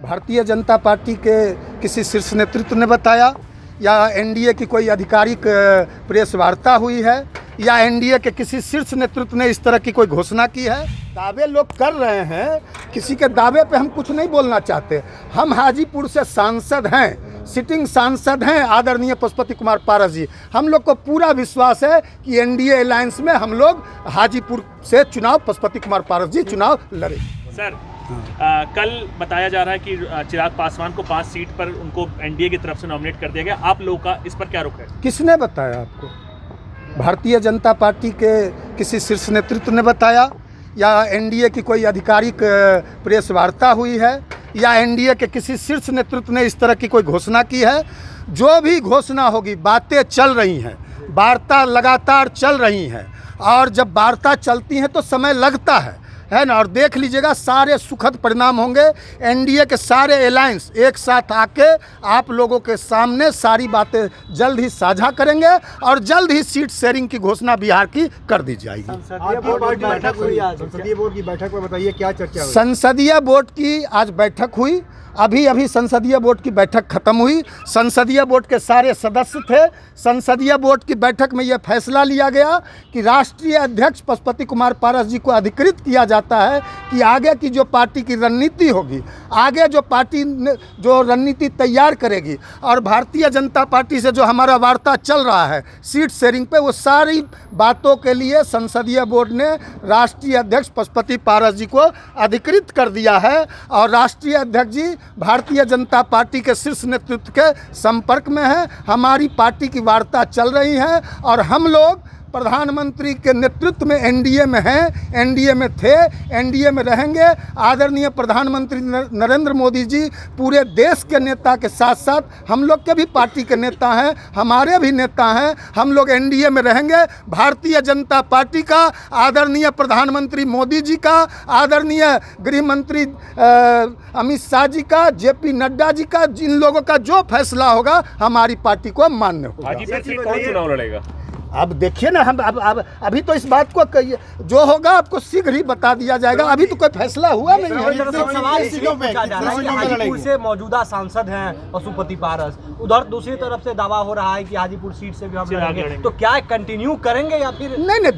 Bharatiya Janata party के किसी शीर्ष नेतृत्व ने बताया या एनडीए की कोई आधिकारिक प्रेस वार्ता हुई है या एनडीए के किसी शीर्ष नेतृत्व ने इस तरह की कोई घोषणा की है। दावे लोग कर रहे हैं, किसी के दावे पे हम कुछ नहीं बोलना चाहते। हम हाजीपुर से सांसद हैं, सिटिंग सांसद हैं आदरणीय पशुपति कुमार पारस जी। हम लोग को पूरा विश्वास है कि एनडीए अलायंस में हम लोग हाजीपुर से चुनाव पशुपति कुमार पारस जी चुनाव लड़ेंगे। सर कल बताया जा रहा है कि चिराग पासवान को 5 सीट पर उनको एनडीए की तरफ से नॉमिनेट कर दिया गया। आप लोगों का इस पर क्या रुख है? किसने बताया आपको? भारतीय जनता पार्टी के किसी शीर्ष नेतृत्व ने बताया या एनडीए की कोई आधिकारिक प्रेस वार्ता हुई है या एनडीए के किसी शीर्ष नेतृत्व ने इस तरह की कोई घोषणा की है? जो भी घोषणा होगी, बातें चल रही हैं, वार्ता लगातार चल रही हैं और जब वार्ता चलती हैं तो समय लगता है ना। और देख लीजिएगा सारे सुखद परिणाम होंगे। एनडीए के सारे अलायंस एक साथ आके आप लोगों के सामने सारी बातें जल्द ही साझा करेंगे और जल्द ही सीट शेयरिंग की घोषणा बिहार की कर दी जाएगी। संसदीय बोर्ड की बैठक में बताइए क्या चर्चा हुई? संसदीय बोर्ड की आज बैठक हुई। अभी संसदीय बोर्ड की बैठक खत्म हुई। संसदीय बोर्ड के सारे सदस्य थे। संसदीय बोर्ड की बैठक में यह फैसला लिया गया कि राष्ट्रीय अध्यक्ष पशुपति कुमार पारस जी को अधिकृत किया जाता है कि आगे की जो पार्टी की रणनीति होगी, आगे जो पार्टी जो रणनीति तैयार करेगी और भारतीय जनता पार्टी से जो हमारा वार्ता चल रहा है सीट शेयरिंग पे, वो सारी बातों के लिए संसदीय बोर्ड ने राष्ट्रीय अध्यक्ष पशुपति पारस जी को अधिकृत कर दिया है। और राष्ट्रीय अध्यक्ष जी भारतीय जनता पार्टी के शीर्ष नेतृत्व के संपर्क में है। हमारी पार्टी की वार्ता चल रही है और हम लोग प्रधानमंत्री के नेतृत्व में एनडीए में हैं, एनडीए में थे, एनडीए में रहेंगे। आदरणीय प्रधानमंत्री नरेंद्र मोदी जी पूरे देश के नेता के साथ साथ हम लोग के भी पार्टी के नेता हैं, हमारे भी नेता हैं। हम लोग एनडीए में रहेंगे। भारतीय जनता पार्टी का, आदरणीय प्रधानमंत्री मोदी जी का, आदरणीय गृह मंत्री अमित शाह जी का, जेपी नड्डा जी का, जिन लोगों का जो फैसला होगा हमारी पार्टी को मान्य होगा। हाजीपुर से कौन चुनाव लड़ेगा? अब देखिए ना, हम अब अभी तो इस बात को जो होगा आपको शीघ्र ही बता दिया जाएगा। अभी तो कोई फैसला हुआ नहीं है। हाजीपुर से मौजूदा सांसद हैं पशुपति पारस, उधर दूसरी तरफ से दावा हो रहा है कि हाजीपुर सीट से भी हम लड़ेंगे, तो क्या कंटिन्यू करेंगे या फिर नहीं?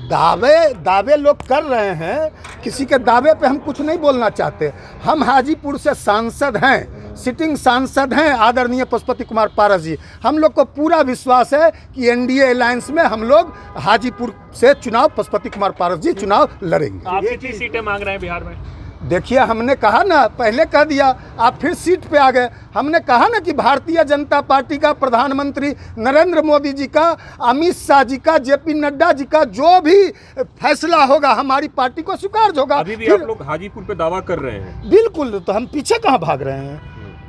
दावे लोग कर रहे हैं, किसी के दावे पे हम कुछ नहीं बोलना चाहते। हम हाजीपुर से सांसद हैं, सिटिंग सांसद हैं आदरणीय पशुपति कुमार पारस जी। हम लोग को पूरा विश्वास है कि एनडीए अलायंस में हम लोग हाजीपुर से चुनाव पशुपति कुमार पारस जी चुनाव लड़ेंगे। आप कितनी सीटें मांग रहे हैं बिहार में? देखिए, हमने कहा ना, पहले कह दिया, आप फिर सीट पे आ गए। हमने कहा ना कि भारतीय जनता पार्टी का, प्रधानमंत्री नरेंद्र मोदी जी का, अमित शाह जी का, जेपी नड्डा जी का जो भी फैसला होगा हमारी पार्टी को स्वीकार होगा। अभी भी आप लोग हाजीपुर पे दावा कर रहे हैं? बिल्कुल। तो हम पीछे कहाँ भाग रहे हैं?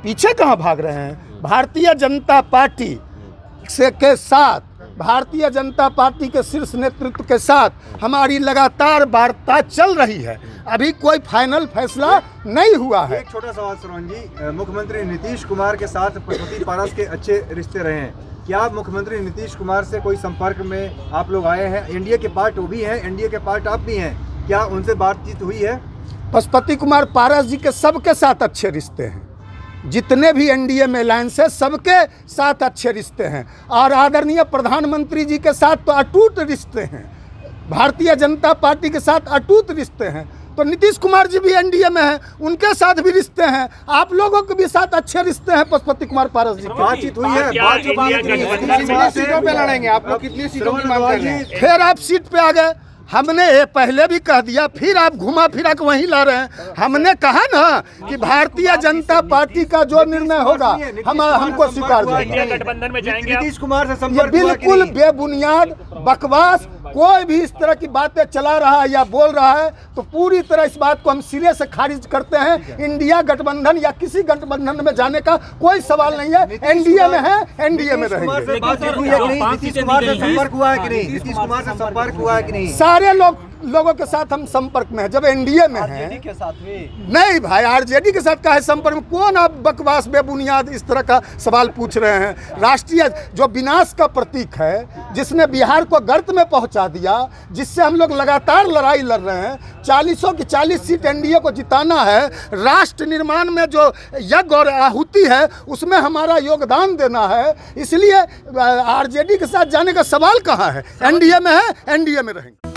पीछे कहाँ भाग रहे हैं? भारतीय जनता पार्टी से के साथ, भारतीय जनता पार्टी के शीर्ष नेतृत्व के साथ हमारी लगातार वार्ता चल रही है। अभी कोई फाइनल फैसला नहीं हुआ है। एक छोटा सवाल श्रवण जी, मुख्यमंत्री नीतीश कुमार के साथ पशुपति पारस के अच्छे रिश्ते रहे हैं। क्या मुख्यमंत्री नीतीश कुमार से कोई संपर्क में आप लोग आए हैं? एनडीए के पार्ट वो भी हैं, एनडीए के पार्ट आप भी हैं, क्या उनसे बातचीत हुई है? पशुपति कुमार पारस जी के सबके साथ अच्छे रिश्ते हैं। जितने भी एनडीए में अलायंस है सबके साथ अच्छे रिश्ते हैं और आदरणीय प्रधानमंत्री जी के साथ तो अटूट रिश्ते हैं। भारतीय जनता पार्टी के साथ अटूट रिश्ते हैं। तो नीतीश कुमार जी भी एनडीए में हैं, उनके साथ भी रिश्ते हैं। आप लोगों के भी साथ अच्छे रिश्ते हैं पशुपति कुमार पारस जी के। बातचीत हुई है? कितनी सीटों पे लड़ेंगे आप लोग? कितनी सीटों की मांग कर रहे हैं? फिर आप सीट पे आ गए। हमने ये पहले भी कह दिया, फिर आप घुमा फिरा के वहीं ला रहे हैं। हमने कहा ना कि भारतीय जनता पार्टी का जो निर्णय होगा हमको स्वीकार इंडिया गठबंधन में जाएंगे? नीतीश कुमार से ये संपर्क बिल्कुल बेबुनियाद बकवास। कोई भी इस तरह की बातें चला रहा है या बोल रहा है तो पूरी तरह इस बात को हम सिरे से खारिज करते हैं। इंडिया गठबंधन या किसी गठबंधन में जाने का कोई सवाल नहीं है। एनडीए में है, एनडीए में रहेंगे। नीतीश कुमार से संपर्क हुआ है कि नहीं? नीतीश कुमार से संपर्क हुआ है कि नहीं? सारे लोगों के साथ हम संपर्क में हैं, जब एनडीए में हैं। के साथ भी नहीं भाई, आरजेडी के साथ का है संपर्क में? कौन आप बकवास बेबुनियाद इस तरह का सवाल पूछ रहे हैं? राष्ट्रीय जो विनाश का प्रतीक है, जिसने बिहार को गर्त में पहुंचा दिया, जिससे हम लोग लगातार लड़ाई लड़ रहे हैं, 40 की 40 सीट एनडीए को जिताना है, राष्ट्र निर्माण में जो यज्ञ और आहुति है उसमें हमारा योगदान देना है, इसलिए आरजेडी के साथ जाने का सवाल कहाँ है? एनडीए में है, एनडीए में रहेंगे।